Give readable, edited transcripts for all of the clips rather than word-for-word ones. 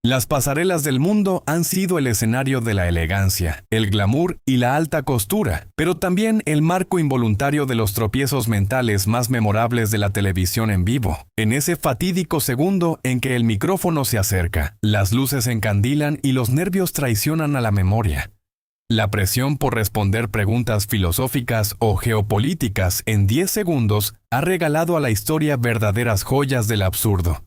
Las pasarelas del mundo han sido el escenario de la elegancia, el glamour y la alta costura, pero también el marco involuntario de los tropiezos mentales más memorables de la televisión en vivo. En ese fatídico segundo en que el micrófono se acerca, las luces encandilan y los nervios traicionan a la memoria. La presión por responder preguntas filosóficas o geopolíticas en 10 segundos ha regalado a la historia verdaderas joyas del absurdo.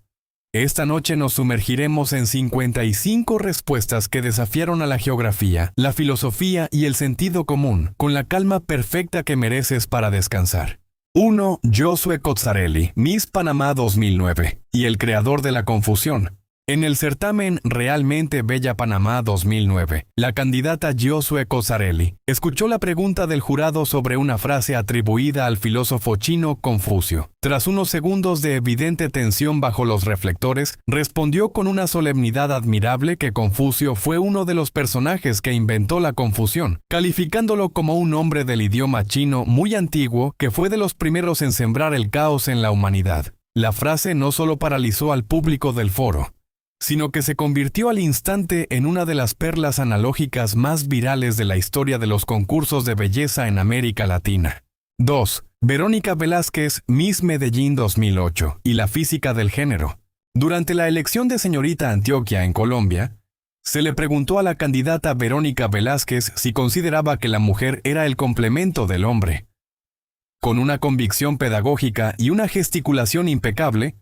Esta noche nos sumergiremos en 55 respuestas que desafiaron a la geografía, la filosofía y el sentido común, con la calma perfecta que mereces para descansar. 1. Josué Cozzarelli, Miss Panamá 2009, y el creador de la confusión. En el certamen Realmente Bella Panamá 2009, la candidata Josué Cozzarelli escuchó la pregunta del jurado sobre una frase atribuida al filósofo chino Confucio. Tras unos segundos de evidente tensión bajo los reflectores, respondió con una solemnidad admirable que Confucio fue uno de los personajes que inventó la confusión, calificándolo como un hombre del idioma chino muy antiguo que fue de los primeros en sembrar el caos en la humanidad. La frase no solo paralizó al público del foro, sino que se convirtió al instante en una de las perlas analógicas más virales de la historia de los concursos de belleza en América Latina. 2. Verónica Velázquez, Miss Medellín 2008, y la física del género. Durante la elección de señorita Antioquia en Colombia, se le preguntó a la candidata Verónica Velázquez si consideraba que la mujer era el complemento del hombre. Con una convicción pedagógica y una gesticulación impecable,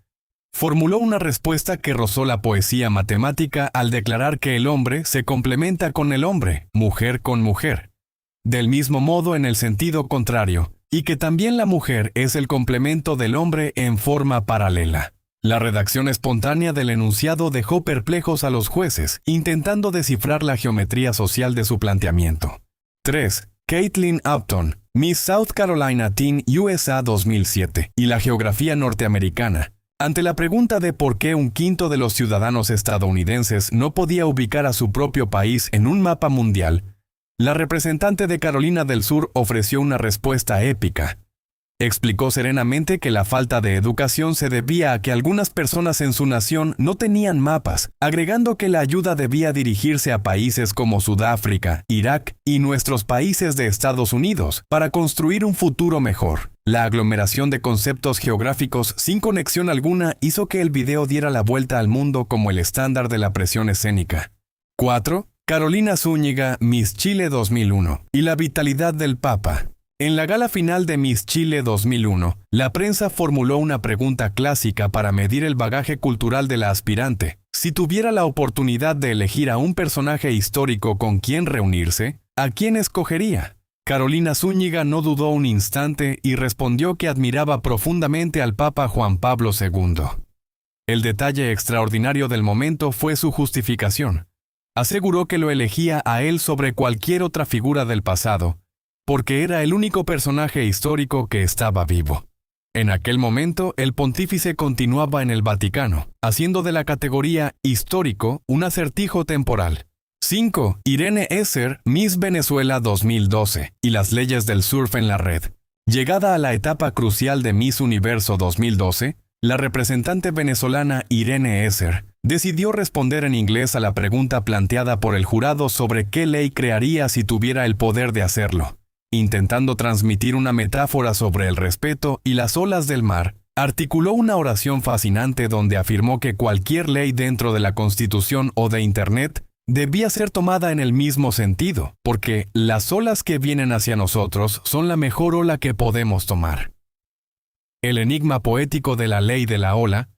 formuló una respuesta que rozó la poesía matemática al declarar que el hombre se complementa con el hombre, mujer con mujer. Del mismo modo en el sentido contrario, y que también la mujer es el complemento del hombre en forma paralela. La redacción espontánea del enunciado dejó perplejos a los jueces, intentando descifrar la geometría social de su planteamiento. 3. Caitlin Upton, Miss South Carolina Teen USA 2007, y la geografía norteamericana. Ante la pregunta de por qué un quinto de los ciudadanos estadounidenses no podía ubicar a su propio país en un mapa mundial, la representante de Carolina del Sur ofreció una respuesta épica. Explicó serenamente que la falta de educación se debía a que algunas personas en su nación no tenían mapas, agregando que la ayuda debía dirigirse a países como Sudáfrica, Irak y nuestros países de Estados Unidos para construir un futuro mejor. La aglomeración de conceptos geográficos sin conexión alguna hizo que el video diera la vuelta al mundo como el estándar de la presión escénica. 4. Carolina Zúñiga, Miss Chile 2001, y la vitalidad del Papa. En la gala final de Miss Chile 2001, la prensa formuló una pregunta clásica para medir el bagaje cultural de la aspirante. Si tuviera la oportunidad de elegir a un personaje histórico con quien reunirse, ¿a quién escogería? Carolina Zúñiga no dudó un instante y respondió que admiraba profundamente al Papa Juan Pablo II. El detalle extraordinario del momento fue su justificación. Aseguró que lo elegía a él sobre cualquier otra figura del pasado, porque era el único personaje histórico que estaba vivo. En aquel momento, el pontífice continuaba en el Vaticano, haciendo de la categoría histórico un acertijo temporal. 5. Irene Esser, Miss Venezuela 2012, y las leyes del surf en la red. Llegada a la etapa crucial de Miss Universo 2012, la representante venezolana Irene Esser decidió responder en inglés a la pregunta planteada por el jurado sobre qué ley crearía si tuviera el poder de hacerlo. Intentando transmitir una metáfora sobre el respeto y las olas del mar, articuló una oración fascinante donde afirmó que cualquier ley dentro de la Constitución o de Internet debía ser tomada en el mismo sentido, porque las olas que vienen hacia nosotros son la mejor ola que podemos tomar. El enigma poético de la ley de la ola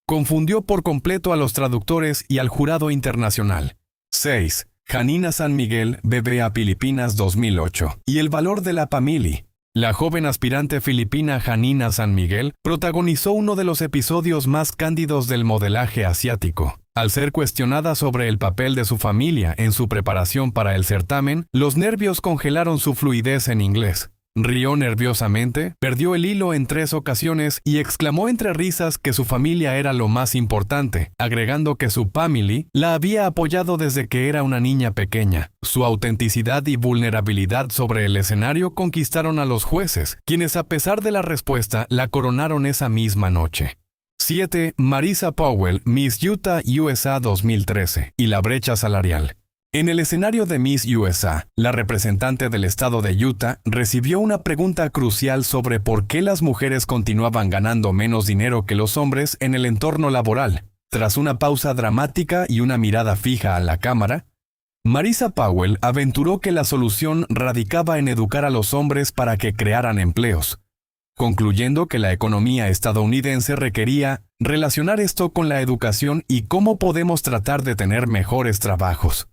confundió por completo a los traductores y al jurado internacional. 6. Janina San Miguel, BBA Filipinas 2008, y el valor de la Pamili. La joven aspirante filipina Janina San Miguel protagonizó uno de los episodios más cándidos del modelaje asiático. Al ser cuestionada sobre el papel de su familia en su preparación para el certamen, los nervios congelaron su fluidez en inglés. Rió nerviosamente, perdió el hilo en 3 ocasiones y exclamó entre risas que su familia era lo más importante, agregando que su family la había apoyado desde que era una niña pequeña. Su autenticidad y vulnerabilidad sobre el escenario conquistaron a los jueces, quienes a pesar de la respuesta la coronaron esa misma noche. 7. Marisa Powell, Miss Utah USA 2013, y la brecha salarial. En el escenario de Miss USA, la representante del estado de Utah recibió una pregunta crucial sobre por qué las mujeres continuaban ganando menos dinero que los hombres en el entorno laboral. Tras una pausa dramática y una mirada fija a la cámara, Marisa Powell aventuró que la solución radicaba en educar a los hombres para que crearan empleos, concluyendo que la economía estadounidense requería relacionar esto con la educación y cómo podemos tratar de tener mejores trabajos.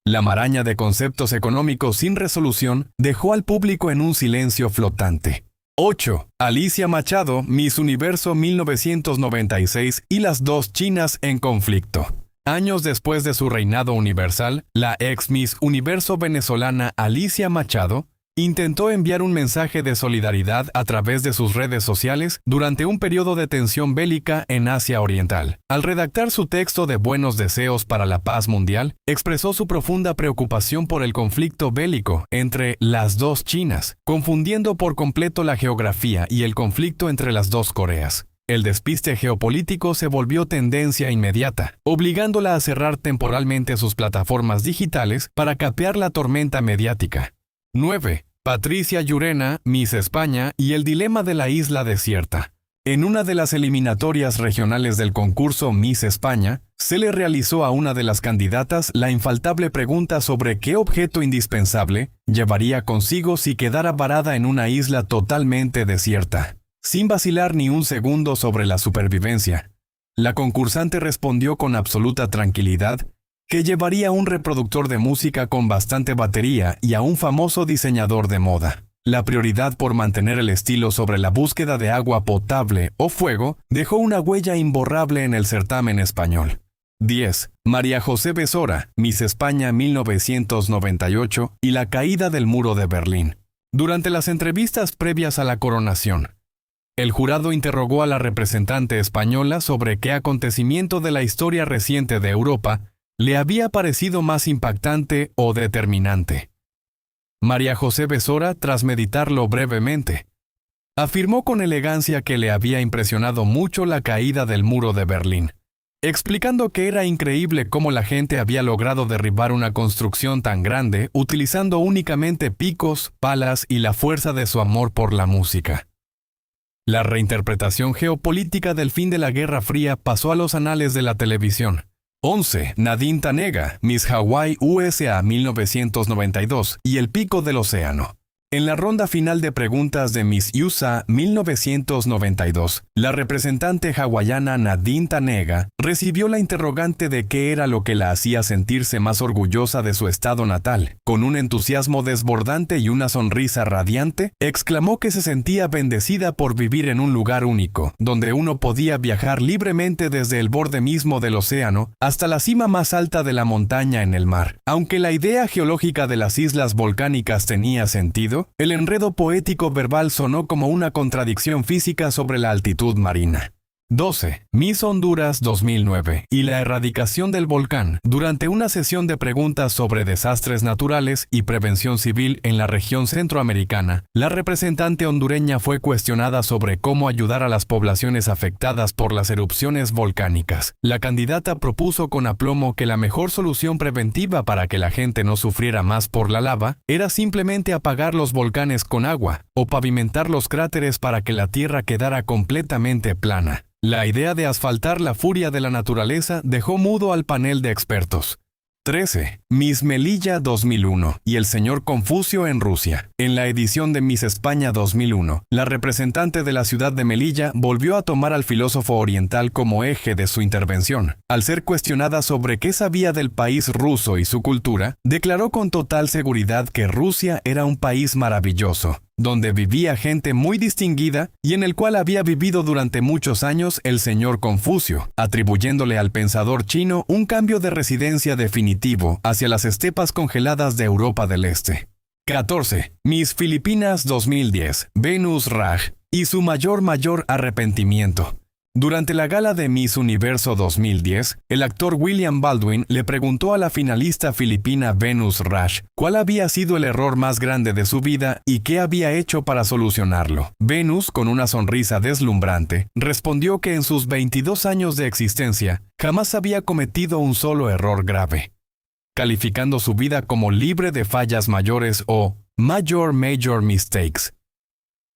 La maraña de conceptos económicos sin resolución dejó al público en un silencio flotante. 8. Alicia Machado, Miss Universo 1996 y las dos chinas en conflicto. Años después de su reinado universal, la ex Miss Universo venezolana Alicia Machado intentó enviar un mensaje de solidaridad a través de sus redes sociales durante un periodo de tensión bélica en Asia Oriental. Al redactar su texto de buenos deseos para la paz mundial, expresó su profunda preocupación por el conflicto bélico entre las dos Chinas, confundiendo por completo la geografía y el conflicto entre las dos Coreas. El despiste geopolítico se volvió tendencia inmediata, obligándola a cerrar temporalmente sus plataformas digitales para capear la tormenta mediática. 9. Patricia Llurena, Miss España y el dilema de la isla desierta. En una de las eliminatorias regionales del concurso Miss España, se le realizó a una de las candidatas la infaltable pregunta sobre qué objeto indispensable llevaría consigo si quedara varada en una isla totalmente desierta. Sin vacilar ni un segundo sobre la supervivencia, la concursante respondió con absoluta tranquilidad que llevaría un reproductor de música con bastante batería y a un famoso diseñador de moda. La prioridad por mantener el estilo sobre la búsqueda de agua potable o fuego dejó una huella imborrable en el certamen español. 10. María José Besora, Miss España 1998 y la caída del muro de Berlín. Durante las entrevistas previas a la coronación, el jurado interrogó a la representante española sobre qué acontecimiento de la historia reciente de Europa le había parecido más impactante o determinante. María José Besora, tras meditarlo brevemente, afirmó con elegancia que le había impresionado mucho la caída del muro de Berlín, explicando que era increíble cómo la gente había logrado derribar una construcción tan grande utilizando únicamente picos, palas y la fuerza de su amor por la música. La reinterpretación geopolítica del fin de la Guerra Fría pasó a los anales de la televisión. 11. Nadine Tanega, Miss Hawaii USA 1992 y el pico del océano. En la ronda final de preguntas de Miss USA 1992, la representante hawaiana Nadine Tanega recibió la interrogante de qué era lo que la hacía sentirse más orgullosa de su estado natal. Con un entusiasmo desbordante y una sonrisa radiante, exclamó que se sentía bendecida por vivir en un lugar único, donde uno podía viajar libremente desde el borde mismo del océano hasta la cima más alta de la montaña en el mar. Aunque la idea geológica de las islas volcánicas tenía sentido, el enredo poético verbal sonó como una contradicción física sobre la altitud marina. 12. Miss Honduras 2009 y la erradicación del volcán. Durante una sesión de preguntas sobre desastres naturales y prevención civil en la región centroamericana, la representante hondureña fue cuestionada sobre cómo ayudar a las poblaciones afectadas por las erupciones volcánicas. La candidata propuso con aplomo que la mejor solución preventiva para que la gente no sufriera más por la lava era simplemente apagar los volcanes con agua o pavimentar los cráteres para que la tierra quedara completamente plana. La idea de asfaltar la furia de la naturaleza dejó mudo al panel de expertos. 13. Miss Melilla 2001 y el señor Confucio en Rusia. En la edición de Miss España 2001, la representante de la ciudad de Melilla volvió a tomar al filósofo oriental como eje de su intervención. Al ser cuestionada sobre qué sabía del país ruso y su cultura, declaró con total seguridad que Rusia era un país maravilloso, donde vivía gente muy distinguida y en el cual había vivido durante muchos años el señor Confucio, atribuyéndole al pensador chino un cambio de residencia definitivo hacia las estepas congeladas de Europa del Este. 14. Miss Filipinas 2010, Venus Raj, y su mayor arrepentimiento. Durante la gala de Miss Universo 2010, el actor William Baldwin le preguntó a la finalista filipina Venus Rash cuál había sido el error más grande de su vida y qué había hecho para solucionarlo. Venus, con una sonrisa deslumbrante, respondió que en sus 22 años de existencia jamás había cometido un solo error grave, calificando su vida como libre de fallas mayores o major mistakes.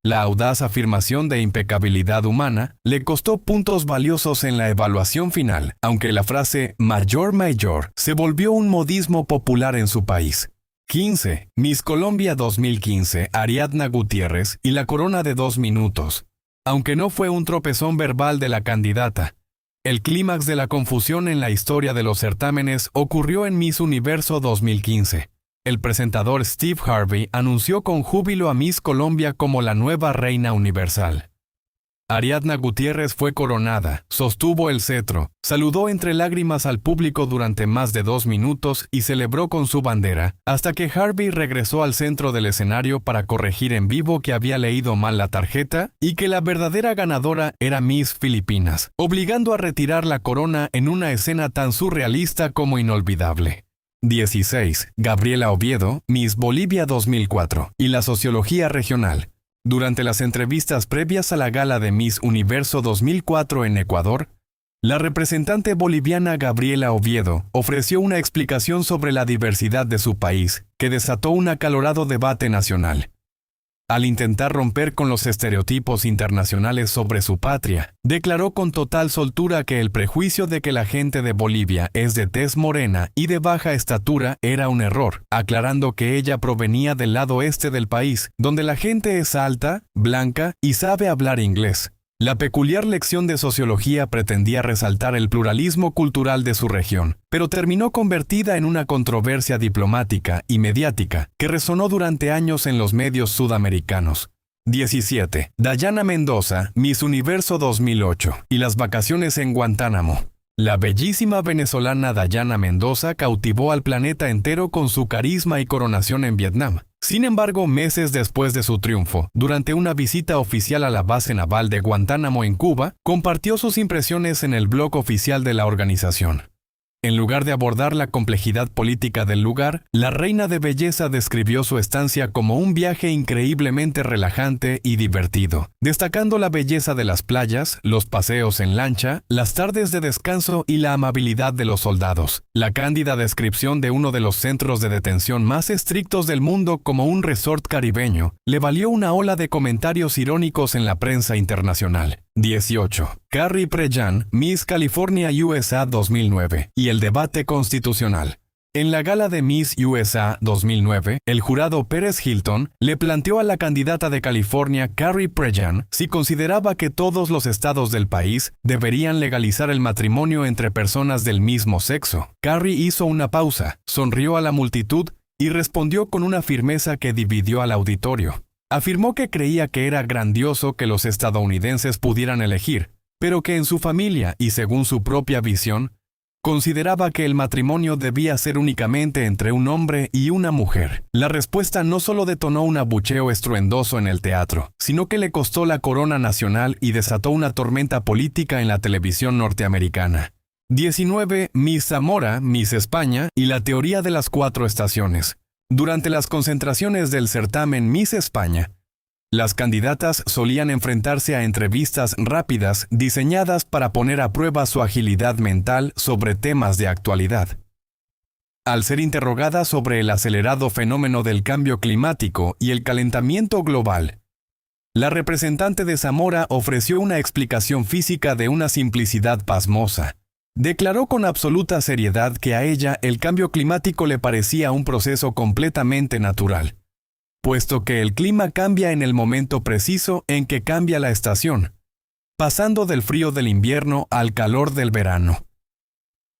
La audaz afirmación de impecabilidad humana le costó puntos valiosos en la evaluación final, aunque la frase mayor se volvió un modismo popular en su país. 15. Miss Colombia 2015, Ariadna Gutiérrez y la corona de 2 minutos. Aunque no fue un tropezón verbal de la candidata, el clímax de la confusión en la historia de los certámenes ocurrió en Miss Universo 2015. El presentador Steve Harvey anunció con júbilo a Miss Colombia como la nueva reina universal. Ariadna Gutiérrez fue coronada, sostuvo el cetro, saludó entre lágrimas al público durante más de 2 minutos y celebró con su bandera, hasta que Harvey regresó al centro del escenario para corregir en vivo que había leído mal la tarjeta y que la verdadera ganadora era Miss Filipinas, obligando a retirar la corona en una escena tan surrealista como inolvidable. 16. Gabriela Oviedo, Miss Bolivia 2004, y la sociología regional. Durante las entrevistas previas a la gala de Miss Universo 2004 en Ecuador, la representante boliviana Gabriela Oviedo ofreció una explicación sobre la diversidad de su país, que desató un acalorado debate nacional. Al intentar romper con los estereotipos internacionales sobre su patria, declaró con total soltura que el prejuicio de que la gente de Bolivia es de tez morena y de baja estatura era un error, aclarando que ella provenía del lado este del país, donde la gente es alta, blanca y sabe hablar inglés. La peculiar lección de sociología pretendía resaltar el pluralismo cultural de su región, pero terminó convertida en una controversia diplomática y mediática que resonó durante años en los medios sudamericanos. 17. Dayana Mendoza, Miss Universo 2008, y las vacaciones en Guantánamo. La bellísima venezolana Dayana Mendoza cautivó al planeta entero con su carisma y coronación en Vietnam. Sin embargo, meses después de su triunfo, durante una visita oficial a la base naval de Guantánamo en Cuba, compartió sus impresiones en el blog oficial de la organización. En lugar de abordar la complejidad política del lugar, la reina de belleza describió su estancia como un viaje increíblemente relajante y divertido, destacando la belleza de las playas, los paseos en lancha, las tardes de descanso y la amabilidad de los soldados. La cándida descripción de uno de los centros de detención más estrictos del mundo como un resort caribeño le valió una ola de comentarios irónicos en la prensa internacional. 18. Carrie Prejean, Miss California USA 2009, y el debate constitucional. En la gala de Miss USA 2009, el jurado Pérez Hilton le planteó a la candidata de California, Carrie Prejean, si consideraba que todos los estados del país deberían legalizar el matrimonio entre personas del mismo sexo. Carrie hizo una pausa, sonrió a la multitud y respondió con una firmeza que dividió al auditorio. Afirmó que creía que era grandioso que los estadounidenses pudieran elegir, pero que en su familia y según su propia visión, consideraba que el matrimonio debía ser únicamente entre un hombre y una mujer. La respuesta no solo detonó un abucheo estruendoso en el teatro, sino que le costó la corona nacional y desató una tormenta política en la televisión norteamericana. 19. Miss Zamora, Miss España y la teoría de las 4 estaciones. Durante las concentraciones del certamen Miss España, las candidatas solían enfrentarse a entrevistas rápidas diseñadas para poner a prueba su agilidad mental sobre temas de actualidad. Al ser interrogada sobre el acelerado fenómeno del cambio climático y el calentamiento global, la representante de Zamora ofreció una explicación física de una simplicidad pasmosa. Declaró con absoluta seriedad que a ella el cambio climático le parecía un proceso completamente natural, puesto que el clima cambia en el momento preciso en que cambia la estación, pasando del frío del invierno al calor del verano.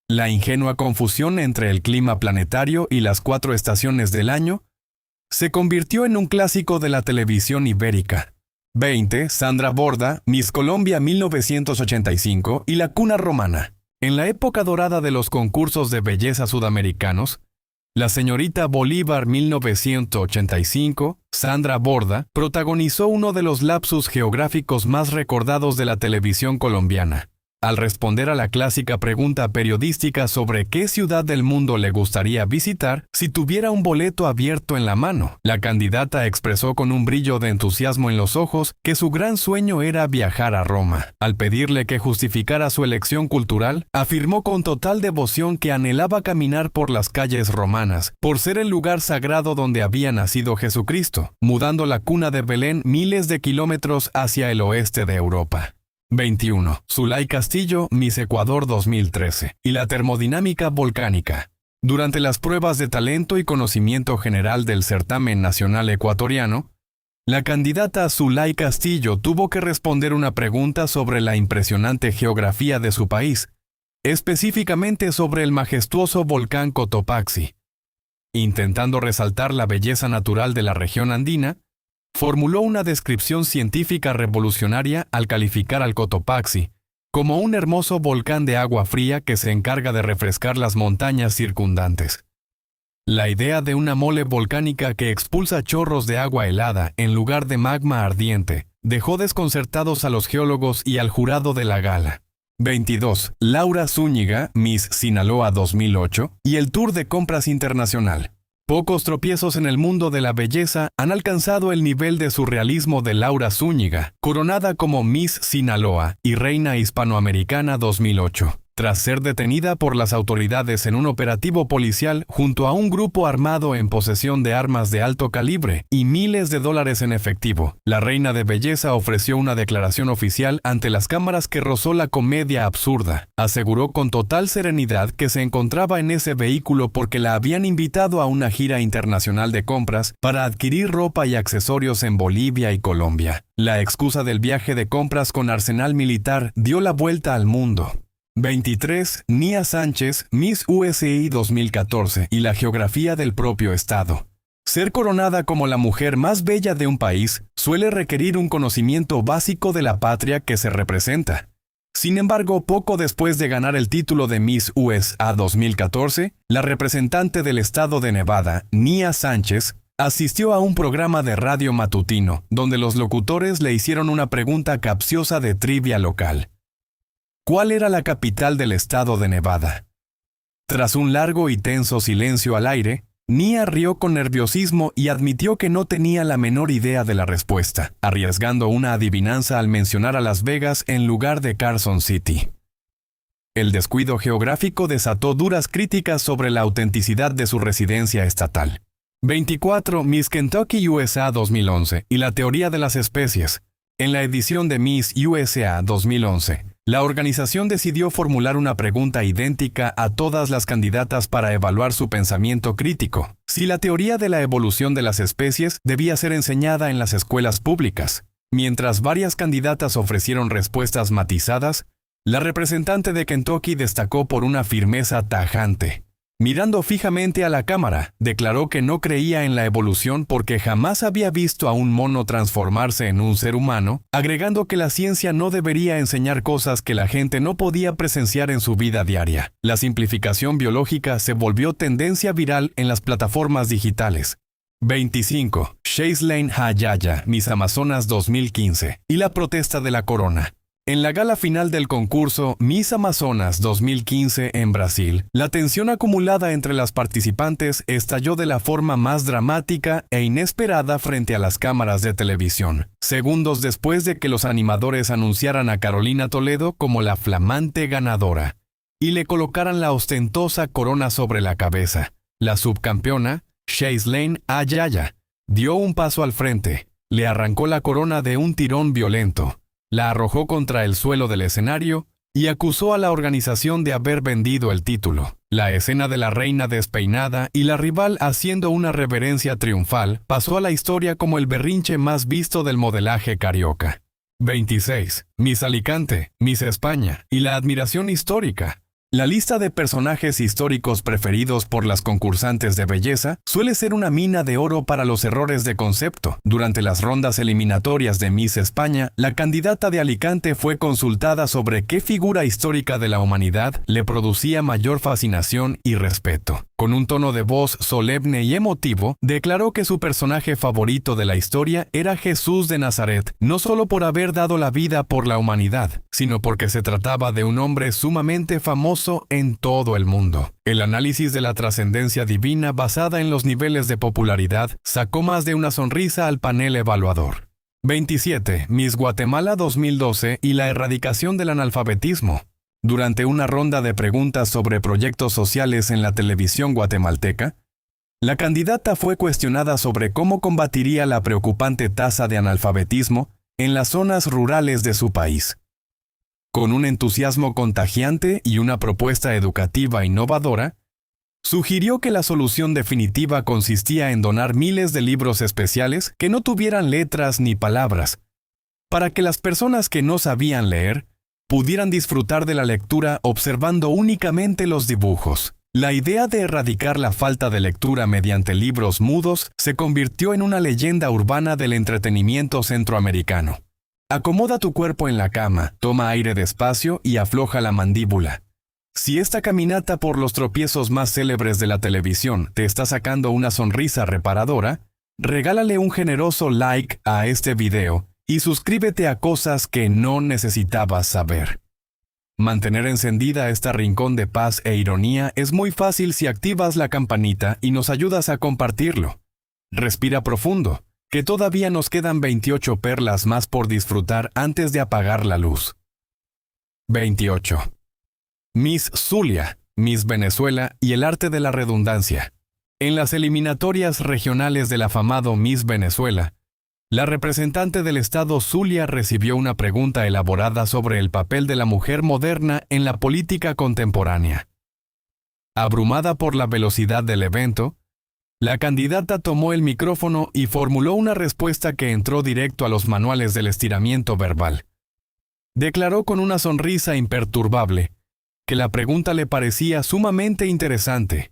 La ingenua confusión entre el clima planetario y las 4 estaciones del año se convirtió en un clásico de la televisión ibérica. 20. Sandra Borda, Miss Colombia 1985 y la cuna romana. En la época dorada de los concursos de belleza sudamericanos, La señorita Bolívar 1985, Sandra Borda, protagonizó uno de los lapsus geográficos más recordados de la televisión colombiana. Al responder a la clásica pregunta periodística sobre qué ciudad del mundo le gustaría visitar si tuviera un boleto abierto en la mano, la candidata expresó con un brillo de entusiasmo en los ojos que su gran sueño era viajar a Roma. Al pedirle que justificara su elección cultural, afirmó con total devoción que anhelaba caminar por las calles romanas, por ser el lugar sagrado donde había nacido Jesucristo, mudando la cuna de Belén miles de kilómetros hacia el oeste de Europa. 21. Zulay Castillo, Miss Ecuador 2013. Y la termodinámica volcánica. Durante las pruebas de talento y conocimiento general del certamen nacional ecuatoriano, la candidata Zulay Castillo tuvo que responder una pregunta sobre la impresionante geografía de su país, específicamente sobre el majestuoso volcán Cotopaxi. Intentando resaltar la belleza natural de la región andina, formuló una descripción científica revolucionaria al calificar al Cotopaxi como un hermoso volcán de agua fría que se encarga de refrescar las montañas circundantes. La idea de una mole volcánica que expulsa chorros de agua helada en lugar de magma ardiente dejó desconcertados a los geólogos y al jurado de la gala. 22. Laura Zúñiga, Miss Sinaloa 2008, y el Tour de Compras Internacional. Pocos tropiezos en el mundo de la belleza han alcanzado el nivel de surrealismo de Laura Zúñiga, coronada como Miss Sinaloa y Reina Hispanoamericana 2008. Tras ser detenida por las autoridades en un operativo policial junto a un grupo armado en posesión de armas de alto calibre y miles de dólares en efectivo, la reina de belleza ofreció una declaración oficial ante las cámaras que rozó la comedia absurda. Aseguró con total serenidad que se encontraba en ese vehículo porque la habían invitado a una gira internacional de compras para adquirir ropa y accesorios en Bolivia y Colombia. La excusa del viaje de compras con arsenal militar dio la vuelta al mundo. 23. Nia Sánchez, Miss USI 2014 y la geografía del propio estado. Ser coronada como la mujer más bella de un país suele requerir un conocimiento básico de la patria que se representa. Sin embargo, poco después de ganar el título de Miss USA 2014, la representante del estado de Nevada, Nia Sánchez, asistió a un programa de radio matutino, donde los locutores le hicieron una pregunta capciosa de trivia local. ¿Cuál era la capital del estado de Nevada? Tras un largo y tenso silencio al aire, Nia rió con nerviosismo y admitió que no tenía la menor idea de la respuesta, arriesgando una adivinanza al mencionar a Las Vegas en lugar de Carson City. El descuido geográfico desató duras críticas sobre la autenticidad de su residencia estatal. 24. Miss Kentucky USA 2011 y la teoría de las especies. En la edición de Miss USA 2011, la organización decidió formular una pregunta idéntica a todas las candidatas para evaluar su pensamiento crítico: si la teoría de la evolución de las especies debía ser enseñada en las escuelas públicas. Mientras varias candidatas ofrecieron respuestas matizadas, la representante de Kentucky destacó por una firmeza tajante. Mirando fijamente a la cámara, declaró que no creía en la evolución porque jamás había visto a un mono transformarse en un ser humano, agregando que la ciencia no debería enseñar cosas que la gente no podía presenciar en su vida diaria. La simplificación biológica se volvió tendencia viral en las plataformas digitales. 25. Shaislane Hayaya, Miss Amazonas 2015, y la protesta de la corona. En la gala final del concurso Miss Amazonas 2015 en Brasil, la tensión acumulada entre las participantes estalló de la forma más dramática e inesperada frente a las cámaras de televisión, segundos después de que los animadores anunciaran a Carolina Toledo como la flamante ganadora y le colocaran la ostentosa corona sobre la cabeza. La subcampeona, Shaislane Hayaya, dio un paso al frente, le arrancó la corona de un tirón violento, la arrojó contra el suelo del escenario y acusó a la organización de haber vendido el título. La escena de la reina despeinada y la rival haciendo una reverencia triunfal pasó a la historia como el berrinche más visto del modelaje carioca. 26. Miss Alicante, Miss España y la admiración histórica. La lista de personajes históricos preferidos por las concursantes de belleza suele ser una mina de oro para los errores de concepto. Durante las rondas eliminatorias de Miss España, la candidata de Alicante fue consultada sobre qué figura histórica de la humanidad le producía mayor fascinación y respeto. Con un tono de voz solemne y emotivo, declaró que su personaje favorito de la historia era Jesús de Nazaret, no solo por haber dado la vida por la humanidad, sino porque se trataba de un hombre sumamente famoso en todo el mundo. El análisis de la trascendencia divina basada en los niveles de popularidad sacó más de una sonrisa al panel evaluador. 27. Miss Guatemala 2012 y la erradicación del analfabetismo. Durante una ronda de preguntas sobre proyectos sociales en la televisión guatemalteca, la candidata fue cuestionada sobre cómo combatiría la preocupante tasa de analfabetismo en las zonas rurales de su país. Con un entusiasmo contagiante y una propuesta educativa innovadora, sugirió que la solución definitiva consistía en donar miles de libros especiales que no tuvieran letras ni palabras, para que las personas que no sabían leer pudieran disfrutar de la lectura observando únicamente los dibujos. La idea de erradicar la falta de lectura mediante libros mudos se convirtió en una leyenda urbana del entretenimiento centroamericano. Acomoda tu cuerpo en la cama, toma aire despacio y afloja la mandíbula. Si esta caminata por los tropiezos más célebres de la televisión te está sacando una sonrisa reparadora, regálale un generoso like a este video y suscríbete a cosas que no necesitabas saber. Mantener encendida esta rincón de paz e ironía es muy fácil si activas la campanita y nos ayudas a compartirlo. Respira profundo, que todavía nos quedan 28 perlas más por disfrutar antes de apagar la luz. 28. Miss Zulia, Miss Venezuela y el arte de la redundancia. En las eliminatorias regionales del afamado Miss Venezuela, la representante del estado Zulia recibió una pregunta elaborada sobre el papel de la mujer moderna en la política contemporánea. Abrumada por la velocidad del evento, la candidata tomó el micrófono y formuló una respuesta que entró directo a los manuales del estiramiento verbal. Declaró con una sonrisa imperturbable que la pregunta le parecía sumamente interesante,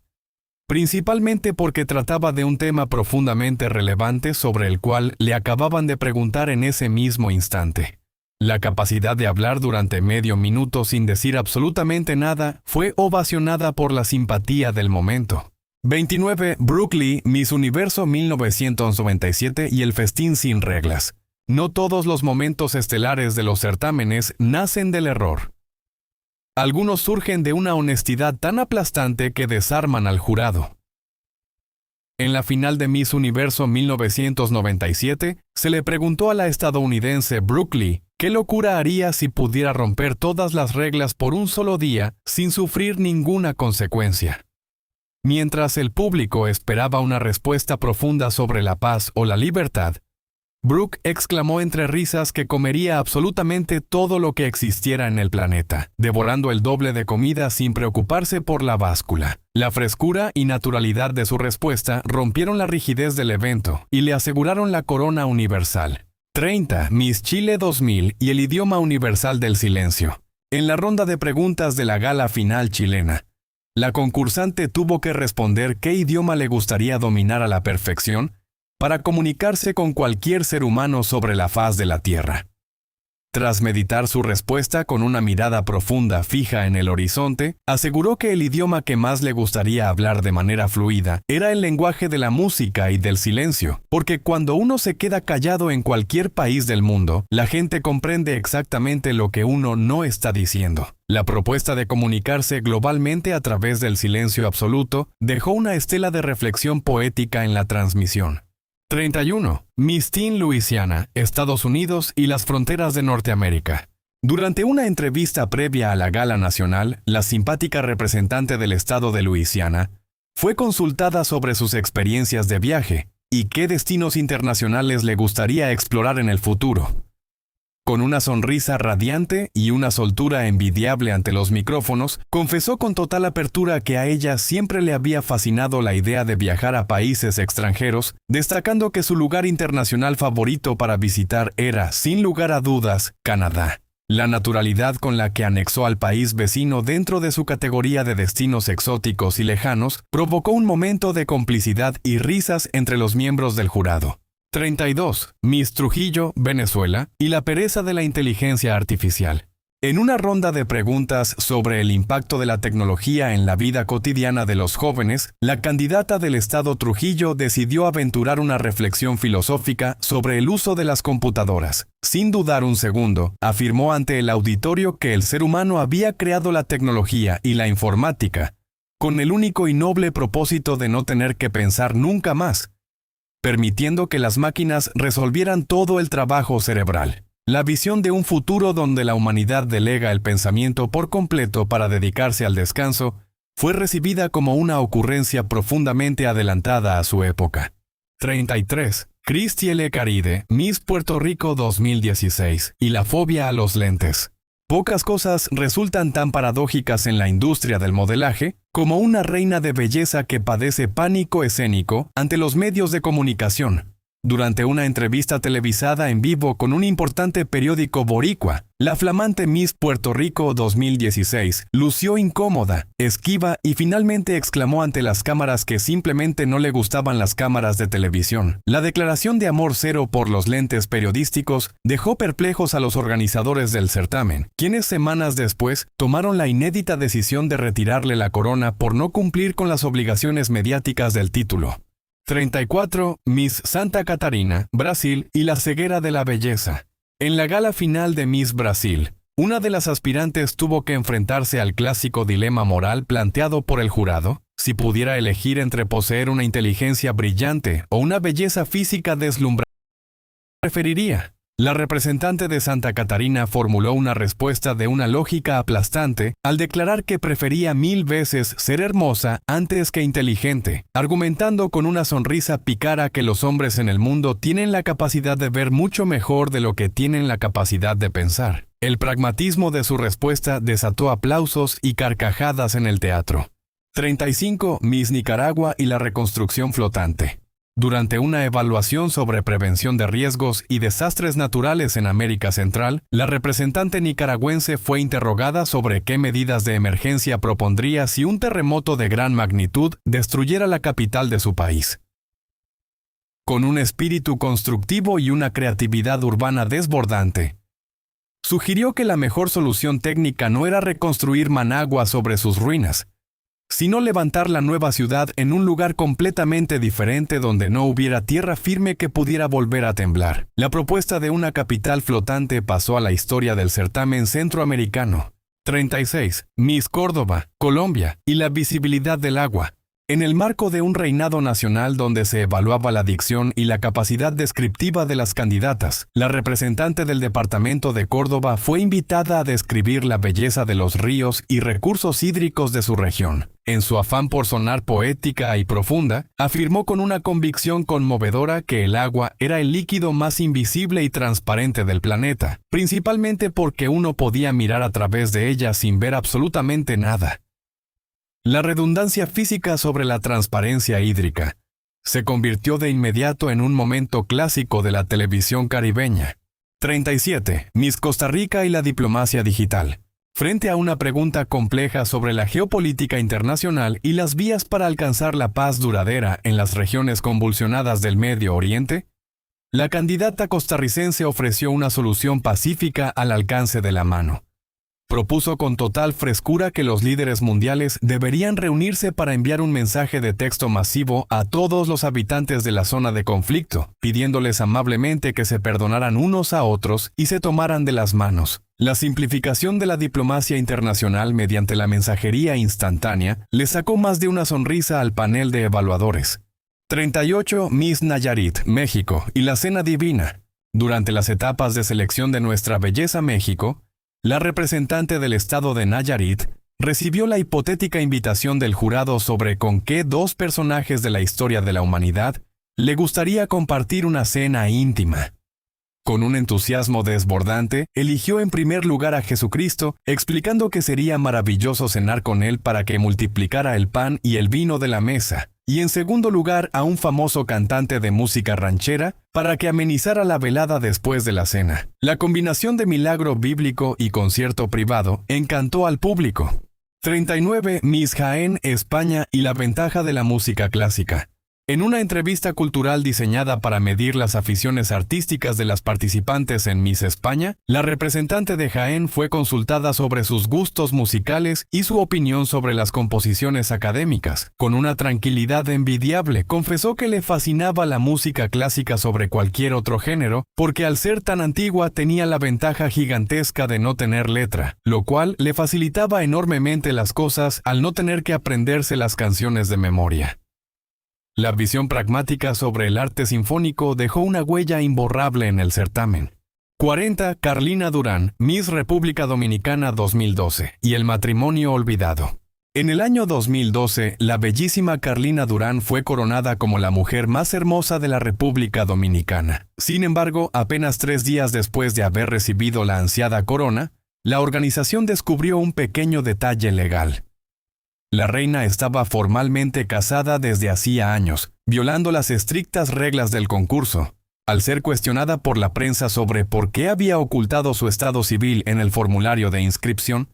principalmente porque trataba de un tema profundamente relevante sobre el cual le acababan de preguntar en ese mismo instante. La capacidad de hablar durante medio minuto sin decir absolutamente nada fue ovacionada por la simpatía del momento. 29. Brooke Lee, Miss Universo 1997 y el festín sin reglas. No todos los momentos estelares de los certámenes nacen del error. Algunos surgen de una honestidad tan aplastante que desarman al jurado. En la final de Miss Universo 1997, se le preguntó a la estadounidense Brooke Lee qué locura haría si pudiera romper todas las reglas por un solo día sin sufrir ninguna consecuencia. Mientras el público esperaba una respuesta profunda sobre la paz o la libertad, Brooke exclamó entre risas que comería absolutamente todo lo que existiera en el planeta, devorando el doble de comida sin preocuparse por la báscula. La frescura y naturalidad de su respuesta rompieron la rigidez del evento y le aseguraron la corona universal. 30. Miss Chile 2000 y el idioma universal del silencio. En la ronda de preguntas de la gala final chilena, la concursante tuvo que responder qué idioma le gustaría dominar a la perfección para comunicarse con cualquier ser humano sobre la faz de la Tierra. Tras meditar su respuesta con una mirada profunda fija en el horizonte, aseguró que el idioma que más le gustaría hablar de manera fluida era el lenguaje de la música y del silencio, porque cuando uno se queda callado en cualquier país del mundo, la gente comprende exactamente lo que uno no está diciendo. La propuesta de comunicarse globalmente a través del silencio absoluto dejó una estela de reflexión poética en la transmisión. 31. Miss Teen Louisiana, Estados Unidos y las fronteras de Norteamérica. Durante una entrevista previa a la gala nacional, la simpática representante del estado de Luisiana fue consultada sobre sus experiencias de viaje y qué destinos internacionales le gustaría explorar en el futuro. Con una sonrisa radiante y una soltura envidiable ante los micrófonos, confesó con total apertura que a ella siempre le había fascinado la idea de viajar a países extranjeros, destacando que su lugar internacional favorito para visitar era, sin lugar a dudas, Canadá. La naturalidad con la que anexó al país vecino dentro de su categoría de destinos exóticos y lejanos provocó un momento de complicidad y risas entre los miembros del jurado. 32. Miss Trujillo, Venezuela, y la pereza de la inteligencia artificial. En una ronda de preguntas sobre el impacto de la tecnología en la vida cotidiana de los jóvenes, la candidata del estado Trujillo decidió aventurar una reflexión filosófica sobre el uso de las computadoras. Sin dudar un segundo, afirmó ante el auditorio que el ser humano había creado la tecnología y la informática con el único y noble propósito de no tener que pensar nunca más, permitiendo que las máquinas resolvieran todo el trabajo cerebral. La visión de un futuro donde la humanidad delega el pensamiento por completo para dedicarse al descanso fue recibida como una ocurrencia profundamente adelantada a su época. 33. Cristi L. Caride, Miss Puerto Rico 2016, y la fobia a los lentes. Pocas cosas resultan tan paradójicas en la industria del modelaje como una reina de belleza que padece pánico escénico ante los medios de comunicación. Durante una entrevista televisada en vivo con un importante periódico boricua, la flamante Miss Puerto Rico 2016 lució incómoda, esquiva y finalmente exclamó ante las cámaras que simplemente no le gustaban las cámaras de televisión. La declaración de amor cero por los lentes periodísticos dejó perplejos a los organizadores del certamen, quienes semanas después tomaron la inédita decisión de retirarle la corona por no cumplir con las obligaciones mediáticas del título. 34. Miss Santa Catarina, Brasil y la ceguera de la belleza. En la gala final de Miss Brasil, una de las aspirantes tuvo que enfrentarse al clásico dilema moral planteado por el jurado. Si pudiera elegir entre poseer una inteligencia brillante o una belleza física deslumbrante, ¿qué preferiría? La representante de Santa Catarina formuló una respuesta de una lógica aplastante al declarar que prefería 1000 veces ser hermosa antes que inteligente, argumentando con una sonrisa pícara que los hombres en el mundo tienen la capacidad de ver mucho mejor de lo que tienen la capacidad de pensar. El pragmatismo de su respuesta desató aplausos y carcajadas en el teatro. 35. Miss Nicaragua y la reconstrucción flotante. Durante una evaluación sobre prevención de riesgos y desastres naturales en América Central, la representante nicaragüense fue interrogada sobre qué medidas de emergencia propondría si un terremoto de gran magnitud destruyera la capital de su país. Con un espíritu constructivo y una creatividad urbana desbordante, sugirió que la mejor solución técnica no era reconstruir Managua sobre sus ruinas, sino levantar la nueva ciudad en un lugar completamente diferente donde no hubiera tierra firme que pudiera volver a temblar. La propuesta de una capital flotante pasó a la historia del certamen centroamericano. 36. Miss Córdoba, Colombia, y la visibilidad del agua. En el marco de un reinado nacional donde se evaluaba la dicción y la capacidad descriptiva de las candidatas, la representante del departamento de Córdoba fue invitada a describir la belleza de los ríos y recursos hídricos de su región. En su afán por sonar poética y profunda, afirmó con una convicción conmovedora que el agua era el líquido más invisible y transparente del planeta, principalmente porque uno podía mirar a través de ella sin ver absolutamente nada. La redundancia física sobre la transparencia hídrica se convirtió de inmediato en un momento clásico de la televisión caribeña. 37. Miss Costa Rica y la diplomacia digital. Frente a una pregunta compleja sobre la geopolítica internacional y las vías para alcanzar la paz duradera en las regiones convulsionadas del Medio Oriente, la candidata costarricense ofreció una solución pacífica al alcance de la mano. Propuso con total frescura que los líderes mundiales deberían reunirse para enviar un mensaje de texto masivo a todos los habitantes de la zona de conflicto, pidiéndoles amablemente que se perdonaran unos a otros y se tomaran de las manos. La simplificación de la diplomacia internacional mediante la mensajería instantánea le sacó más de una sonrisa al panel de evaluadores. 38. Miss Nayarit, México, y la cena divina. Durante las etapas de selección de Nuestra Belleza México, la representante del estado de Nayarit recibió la hipotética invitación del jurado sobre con qué dos personajes de la historia de la humanidad le gustaría compartir una cena íntima. Con un entusiasmo desbordante, eligió en primer lugar a Jesucristo, explicando que sería maravilloso cenar con él para que multiplicara el pan y el vino de la mesa, y en segundo lugar a un famoso cantante de música ranchera para que amenizara la velada después de la cena. La combinación de milagro bíblico y concierto privado encantó al público. 39. Miss Jaén, España y la ventaja de la música clásica. En una entrevista cultural diseñada para medir las aficiones artísticas de las participantes en Miss España, la representante de Jaén fue consultada sobre sus gustos musicales y su opinión sobre las composiciones académicas. Con una tranquilidad envidiable, confesó que le fascinaba la música clásica sobre cualquier otro género, porque al ser tan antigua tenía la ventaja gigantesca de no tener letra, lo cual le facilitaba enormemente las cosas al no tener que aprenderse las canciones de memoria. La visión pragmática sobre el arte sinfónico dejó una huella imborrable en el certamen. 40. Carlina Durán, Miss República Dominicana 2012, y el matrimonio olvidado. En el año 2012, la bellísima Carlina Durán fue coronada como la mujer más hermosa de la República Dominicana. Sin embargo, apenas 3 días después de haber recibido la ansiada corona, la organización descubrió un pequeño detalle legal. La reina estaba formalmente casada desde hacía años, violando las estrictas reglas del concurso. Al ser cuestionada por la prensa sobre por qué había ocultado su estado civil en el formulario de inscripción,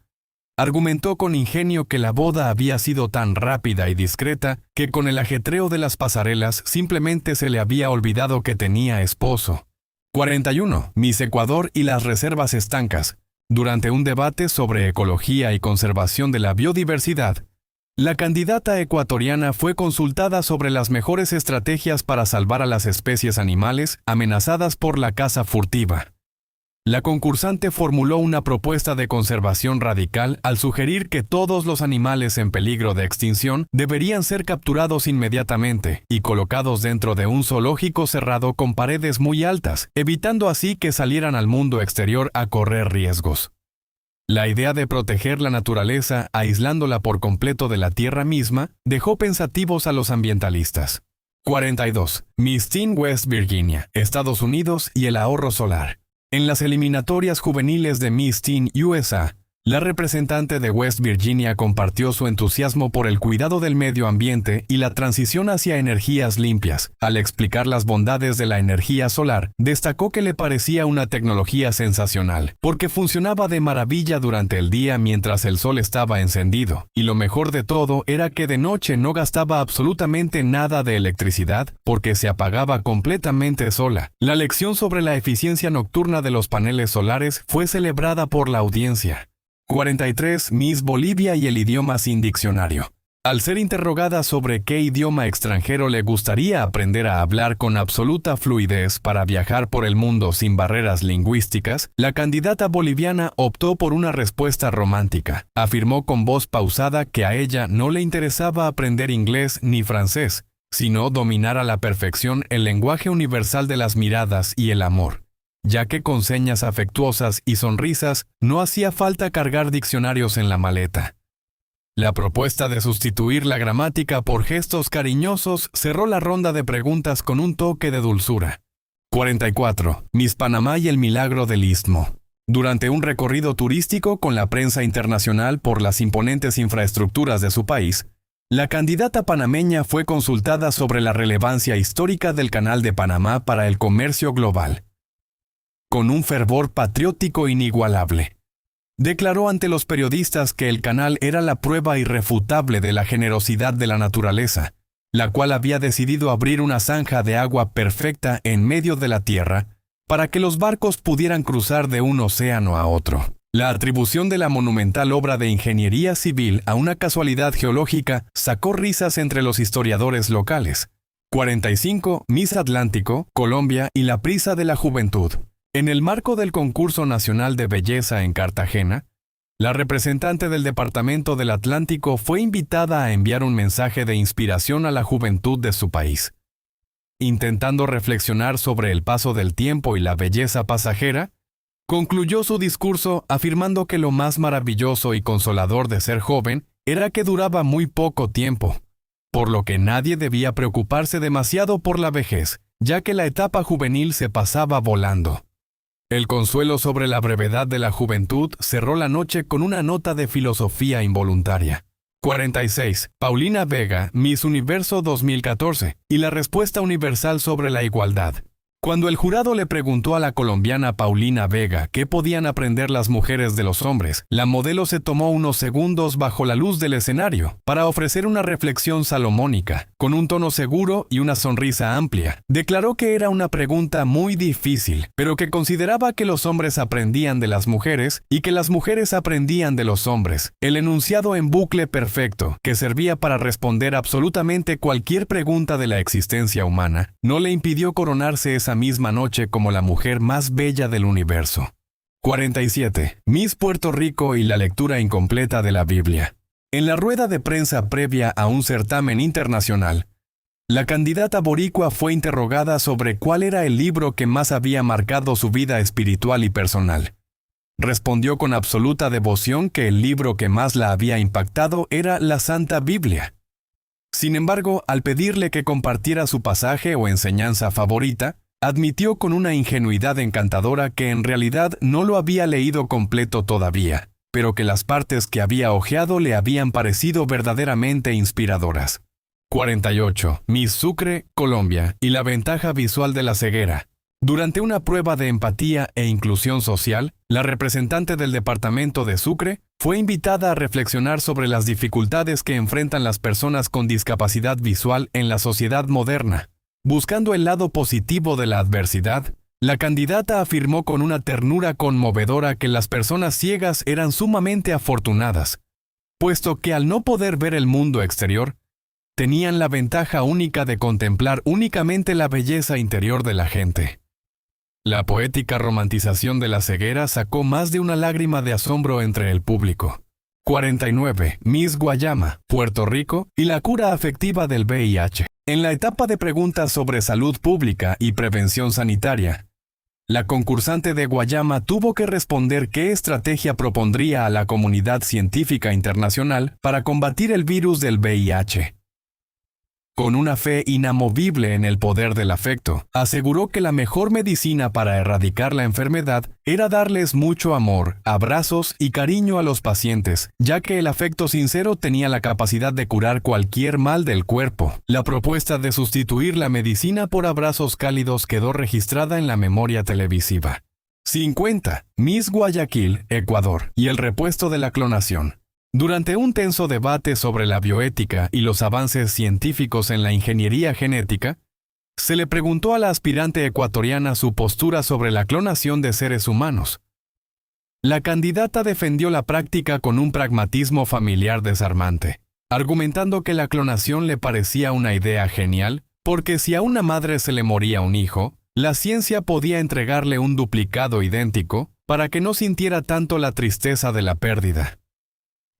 argumentó con ingenio que la boda había sido tan rápida y discreta que con el ajetreo de las pasarelas simplemente se le había olvidado que tenía esposo. 41. Miss Ecuador y las reservas estancas. Durante un debate sobre ecología y conservación de la biodiversidad, la candidata ecuatoriana fue consultada sobre las mejores estrategias para salvar a las especies animales amenazadas por la caza furtiva. La concursante formuló una propuesta de conservación radical al sugerir que todos los animales en peligro de extinción deberían ser capturados inmediatamente y colocados dentro de un zoológico cerrado con paredes muy altas, evitando así que salieran al mundo exterior a correr riesgos. La idea de proteger la naturaleza, aislándola por completo de la tierra misma, dejó pensativos a los ambientalistas. 42. Miss Teen West Virginia, Estados Unidos y el ahorro solar. En las eliminatorias juveniles de Miss Teen USA, la representante de West Virginia compartió su entusiasmo por el cuidado del medio ambiente y la transición hacia energías limpias. Al explicar las bondades de la energía solar, destacó que le parecía una tecnología sensacional, porque funcionaba de maravilla durante el día mientras el sol estaba encendido, y lo mejor de todo era que de noche no gastaba absolutamente nada de electricidad, porque se apagaba completamente sola. La lección sobre la eficiencia nocturna de los paneles solares fue celebrada por la audiencia. 43. Miss Bolivia y el idioma sin diccionario. Al ser interrogada sobre qué idioma extranjero le gustaría aprender a hablar con absoluta fluidez para viajar por el mundo sin barreras lingüísticas, la candidata boliviana optó por una respuesta romántica. Afirmó con voz pausada que a ella no le interesaba aprender inglés ni francés, sino dominar a la perfección el lenguaje universal de las miradas y el amor, ya que con señas afectuosas y sonrisas no hacía falta cargar diccionarios en la maleta. La propuesta de sustituir la gramática por gestos cariñosos cerró la ronda de preguntas con un toque de dulzura. 44. Miss Panamá y el milagro del Istmo. Durante un recorrido turístico con la prensa internacional por las imponentes infraestructuras de su país, la candidata panameña fue consultada sobre la relevancia histórica del Canal de Panamá para el comercio global. Con un fervor patriótico inigualable, declaró ante los periodistas que el canal era la prueba irrefutable de la generosidad de la naturaleza, la cual había decidido abrir una zanja de agua perfecta en medio de la tierra para que los barcos pudieran cruzar de un océano a otro. La atribución de la monumental obra de ingeniería civil a una casualidad geológica sacó risas entre los historiadores locales. 45. Miss Atlántico, Colombia y la prisa de la juventud. En el marco del Concurso Nacional de Belleza en Cartagena, la representante del Departamento del Atlántico fue invitada a enviar un mensaje de inspiración a la juventud de su país. Intentando reflexionar sobre el paso del tiempo y la belleza pasajera, concluyó su discurso afirmando que lo más maravilloso y consolador de ser joven era que duraba muy poco tiempo, por lo que nadie debía preocuparse demasiado por la vejez, ya que la etapa juvenil se pasaba volando. El consuelo sobre la brevedad de la juventud cerró la noche con una nota de filosofía involuntaria. 46. Paulina Vega, Miss Universo 2014, y la respuesta universal sobre la igualdad. Cuando el jurado le preguntó a la colombiana Paulina Vega qué podían aprender las mujeres de los hombres, la modelo se tomó unos segundos bajo la luz del escenario para ofrecer una reflexión salomónica, con un tono seguro y una sonrisa amplia. Declaró que era una pregunta muy difícil, pero que consideraba que los hombres aprendían de las mujeres y que las mujeres aprendían de los hombres. El enunciado en bucle perfecto, que servía para responder absolutamente cualquier pregunta de la existencia humana, no le impidió coronarse esa misma noche como la mujer más bella del universo. 47. Miss Puerto Rico y la lectura incompleta de la Biblia. En la rueda de prensa previa a un certamen internacional, la candidata boricua fue interrogada sobre cuál era el libro que más había marcado su vida espiritual y personal. Respondió con absoluta devoción que el libro que más la había impactado era la Santa Biblia. Sin embargo, al pedirle que compartiera su pasaje o enseñanza favorita, admitió con una ingenuidad encantadora que en realidad no lo había leído completo todavía, pero que las partes que había hojeado le habían parecido verdaderamente inspiradoras. 48. Miss Sucre, Colombia, y la ventaja visual de la ceguera. Durante una prueba de empatía e inclusión social, la representante del departamento de Sucre fue invitada a reflexionar sobre las dificultades que enfrentan las personas con discapacidad visual en la sociedad moderna. Buscando el lado positivo de la adversidad, la candidata afirmó con una ternura conmovedora que las personas ciegas eran sumamente afortunadas, puesto que al no poder ver el mundo exterior, tenían la ventaja única de contemplar únicamente la belleza interior de la gente. La poética romantización de la ceguera sacó más de una lágrima de asombro entre el público. 49. Miss Guayama, Puerto Rico, y la cura afectiva del VIH. En la etapa de preguntas sobre salud pública y prevención sanitaria, la concursante de Guayama tuvo que responder qué estrategia propondría a la comunidad científica internacional para combatir el virus del VIH. Con una fe inamovible en el poder del afecto, aseguró que la mejor medicina para erradicar la enfermedad era darles mucho amor, abrazos y cariño a los pacientes, ya que el afecto sincero tenía la capacidad de curar cualquier mal del cuerpo. La propuesta de sustituir la medicina por abrazos cálidos quedó registrada en la memoria televisiva. 50. Miss Guayaquil, Ecuador, y el repuesto de la clonación. Durante un tenso debate sobre la bioética y los avances científicos en la ingeniería genética, se le preguntó a la aspirante ecuatoriana su postura sobre la clonación de seres humanos. La candidata defendió la práctica con un pragmatismo familiar desarmante, argumentando que la clonación le parecía una idea genial, porque si a una madre se le moría un hijo, la ciencia podía entregarle un duplicado idéntico para que no sintiera tanto la tristeza de la pérdida.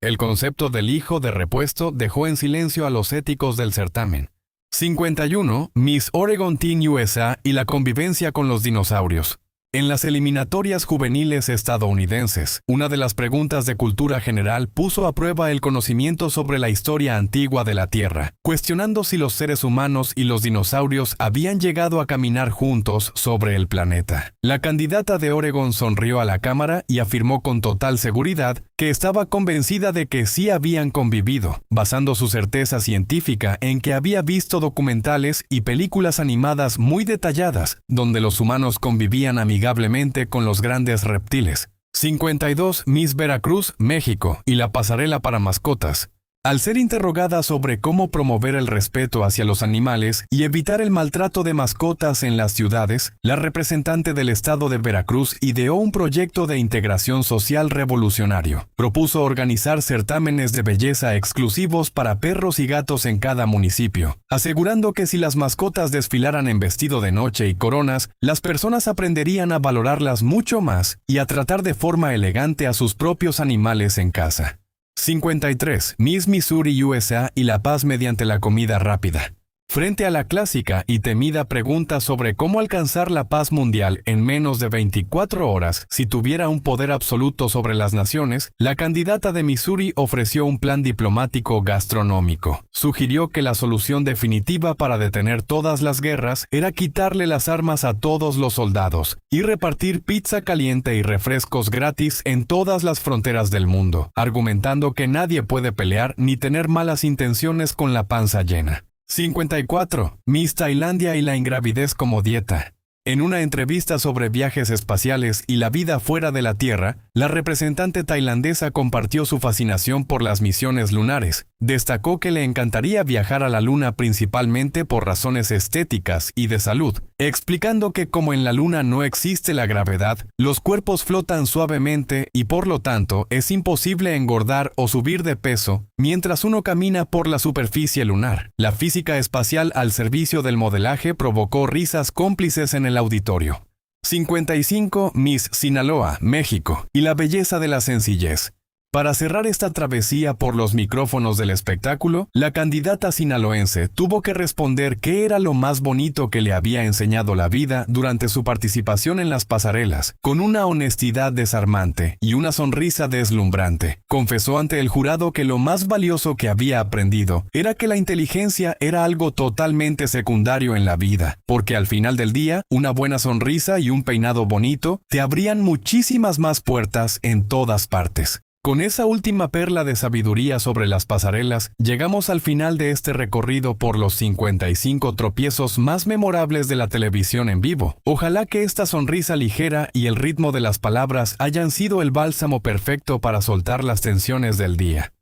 El concepto del hijo de repuesto dejó en silencio a los éticos del certamen. 51. Miss Oregon Teen USA y la convivencia con los dinosaurios. En las eliminatorias juveniles estadounidenses, una de las preguntas de cultura general puso a prueba el conocimiento sobre la historia antigua de la Tierra, cuestionando si los seres humanos y los dinosaurios habían llegado a caminar juntos sobre el planeta. La candidata de Oregon sonrió a la cámara y afirmó con total seguridad que estaba convencida de que sí habían convivido, basando su certeza científica en que había visto documentales y películas animadas muy detalladas, donde los humanos convivían amigablemente con los grandes reptiles. 52. Miss Veracruz, México, y la pasarela para mascotas. Al ser interrogada sobre cómo promover el respeto hacia los animales y evitar el maltrato de mascotas en las ciudades, la representante del estado de Veracruz ideó un proyecto de integración social revolucionario. Propuso organizar certámenes de belleza exclusivos para perros y gatos en cada municipio, asegurando que si las mascotas desfilaran en vestido de noche y coronas, las personas aprenderían a valorarlas mucho más y a tratar de forma elegante a sus propios animales en casa. 53. Miss Missouri USA y la paz mediante la comida rápida. Frente a la clásica y temida pregunta sobre cómo alcanzar la paz mundial en menos de 24 horas si tuviera un poder absoluto sobre las naciones, la candidata de Missouri ofreció un plan diplomático gastronómico. Sugirió que la solución definitiva para detener todas las guerras era quitarle las armas a todos los soldados y repartir pizza caliente y refrescos gratis en todas las fronteras del mundo, argumentando que nadie puede pelear ni tener malas intenciones con la panza llena. 54. Miss Tailandia y la ingravidez como dieta. En una entrevista sobre viajes espaciales y la vida fuera de la Tierra, la representante tailandesa compartió su fascinación por las misiones lunares. Destacó que le encantaría viajar a la Luna principalmente por razones estéticas y de salud, explicando que como en la Luna no existe la gravedad, los cuerpos flotan suavemente y por lo tanto es imposible engordar o subir de peso mientras uno camina por la superficie lunar. La física espacial al servicio del modelaje provocó risas cómplices en el auditorio. 55 Miss Sinaloa, México, y la belleza de la sencillez. Para cerrar esta travesía por los micrófonos del espectáculo, la candidata sinaloense tuvo que responder qué era lo más bonito que le había enseñado la vida durante su participación en las pasarelas, con una honestidad desarmante y una sonrisa deslumbrante. Confesó ante el jurado que lo más valioso que había aprendido era que la inteligencia era algo totalmente secundario en la vida, porque al final del día, una buena sonrisa y un peinado bonito te abrían muchísimas más puertas en todas partes. Con esa última perla de sabiduría sobre las pasarelas, llegamos al final de este recorrido por los 55 tropiezos más memorables de la televisión en vivo. Ojalá que esta sonrisa ligera y el ritmo de las palabras hayan sido el bálsamo perfecto para soltar las tensiones del día.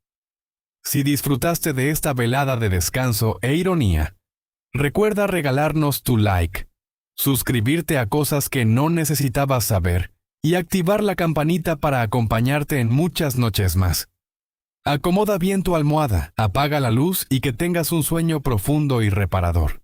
Si disfrutaste de esta velada de descanso e ironía, recuerda regalarnos tu like, suscribirte a cosas que no necesitabas saber, y activar la campanita para acompañarte en muchas noches más. Acomoda bien tu almohada, apaga la luz y que tengas un sueño profundo y reparador.